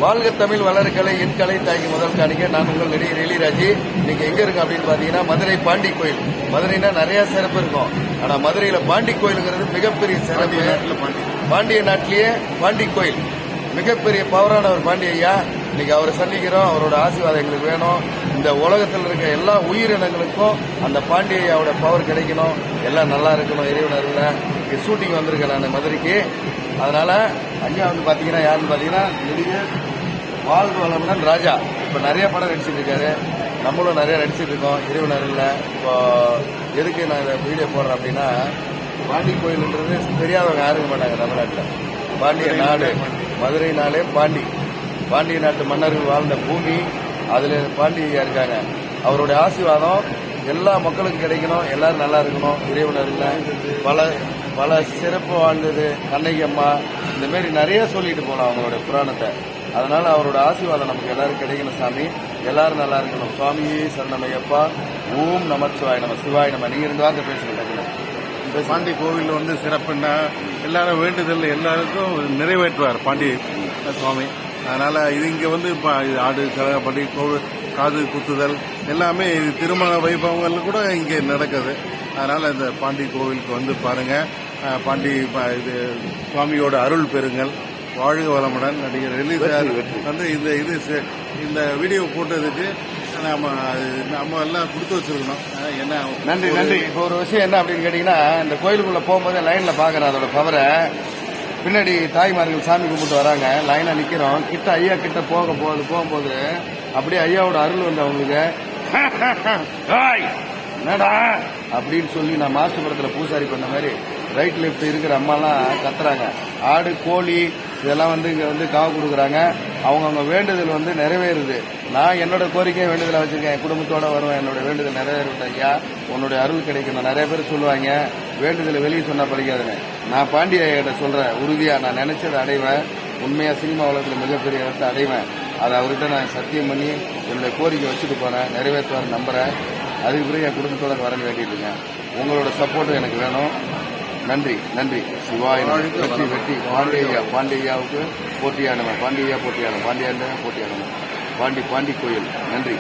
வாழ்க தமிழ் வளர்கலை என் கலை தாய்க்கு முதல் காணிக்க. நான் உங்கள் நடிகர் எழிராஜி. இன்னைக்கு எங்க இருக்கு அப்படின்னு பாத்தீங்கன்னா மதுரை பாண்டி கோயில். மதுரைனா நிறைய சிறப்பு இருக்கும், ஆனா மதுரையில பாண்டி கோயிலுங்கிறது மிகப்பெரிய சிறப்பு. பாண்டிய நாட்டிலேயே பாண்டி கோயில் மிகப்பெரிய பவரான ஒரு பாண்டி ஐயா. இன்னைக்கு அவரை சந்திக்கிறோம். அவரோட ஆசீர்வாதம் எங்களுக்கு வேணும். இந்த உலகத்தில் இருக்க எல்லா உயிரினங்களுக்கும் அந்த பாண்டி ஐயாவோட பவர் கிடைக்கணும், எல்லாம் நல்லா இருக்கணும். இறைவனர்ல இங்கே ஷூட்டிங் வந்திருக்கேன் நான் மதுரைக்கு. அதனால ஐயா வந்து பாத்தீங்கன்னா யாருன்னு பாத்தீங்கன்னா நடிகர் வாழ்க வளமுடன் ராஜா. இப்ப நிறைய படம் நடிச்சிட்டு இருக்காரு, நம்மளும் நிறைய நடிச்சிட்டு இருக்கோம். இறைவனர்ல இப்போ எதுக்கு நான் இந்த வீடியோ போடுறேன் அப்படின்னா, பாண்டி கோயில்ன்றது தெரியாதவங்க யாருக்க மாட்டாங்க தமிழ்நாட்டில். பாண்டிய நாடு, மதுரை நாளே பாண்டி. பாண்டிய நாட்டு மன்னர்கள் வாழ்ந்த பூமி, அதுல பாண்டி இருக்காங்க. அவருடைய ஆசீர்வாதம் எல்லா மக்களுக்கும் கிடைக்கணும், எல்லாரும் நல்லா இருக்கணும். இறைவனர்ல பல பல சிறப்பு வாழ்ந்தது கண்ணகி அம்மா, இந்த மாதிரி நிறைய சொல்லிட்டு போனோம் அவங்களோட புராணத்தை. அதனால அவரோட ஆசீர்வாதம் நமக்கு எல்லாரும் கிடைக்கணும் சாமி, எல்லாரும் நல்லா இருக்கணும். சுவாமியே சரணமையப்பா. ஓம் நமச்சிவாய நம சிவாய நம்ம. நீங்க 2 வார்த்தை பேசுங்க. இந்த பாண்டி கோவில் வந்து சிறப்புன்னா எல்லாரும் வேண்டுதல் எல்லாருக்கும் நிறைவேற்றுவார் பாண்டி சுவாமி. அதனால இது இங்க வந்து ஆடு கலகப்படி காது குத்துதல் எல்லாமே திருமண வைபவங்கள் கூட இங்கே நடக்குது. அதனால இந்த பாண்டி கோவிலுக்கு வந்து பாருங்க. பாண்டி இது சுவாமியோட அருள் பெறுங்கள். வாழ்க வளமுடன். நடிகர் எழில்சார் வந்து இந்த வீடியோ போட்டதுக்கு நம்ம எல்லாம் கொடுத்து வச்சிருக்கணும். என்ன நன்றி நன்றி. இப்போ ஒரு விஷயம் என்ன அப்படின்னு கேட்டீங்கன்னா, இந்த கோயிலுக்குள்ள போகும்போது லைன்ல பாக்குறேன் அதோட பவரை. பின்னாடி தாய்மார்கள் சாமி கும்பிட்டு வராங்க, லைனா நிக்கிறோம். கிட்ட ஐயா கிட்ட போகும்போது அப்படியே ஐயாவோட அருள் வந்து அவங்களுக்கு என்னடா அப்படின்னு சொல்லி நான் மாஸ்டர் படத்துல பூசாரி பண்ண மாதிரி ரைட் லெப்ட் இருக்கிற அம்மாலாம் கத்துறாங்க. ஆடு கோழி இதெல்லாம் வந்து இங்க வந்து காவு கொடுக்குறாங்க. அவங்கவுங்க வேண்டுதல் வந்து நிறைவேறுது. நான் என்னோட கோரிக்கையை வேண்டுதலை வச்சிருக்கேன். என் குடும்பத்தோட வருவேன். என்னோட வேண்டுதல் நிறைவேறும் ஐயா, உன்னுடைய அருள் கிடைக்கணும். நிறைய பேர் சொல்லுவாங்க வேண்டுதலை வெளியே சொன்னா படிக்காதுன்னு. நான் பாண்டிய ஐயா சொல்றேன், உறுதியா நான் நினைச்சதை அடைவேன். உண்மையா சினிமா உலகத்தில் மிகப்பெரிய இடத்தை அடைவேன். அதை அவர்கிட்ட நான் சத்தியம் பண்ணி என்னுடைய கோரிக்கை வச்சுட்டு போனேன். நிறைவேற்றுவார் நம்புறேன். அதுக்கு பிறகு என் குடும்பத்தோட வர வேண்டியிருக்கேன். உங்களோட சப்போர்ட்டும் எனக்கு வேணும். நன்றி நன்றி. சிவாய் வெற்றி வெற்றி. பாண்டியாவுக்கு போட்டியானவன், பாண்டியா போட்டியானவன், பாண்டியாண்ட போட்டியானவன், பாண்டி கோயில். நன்றி.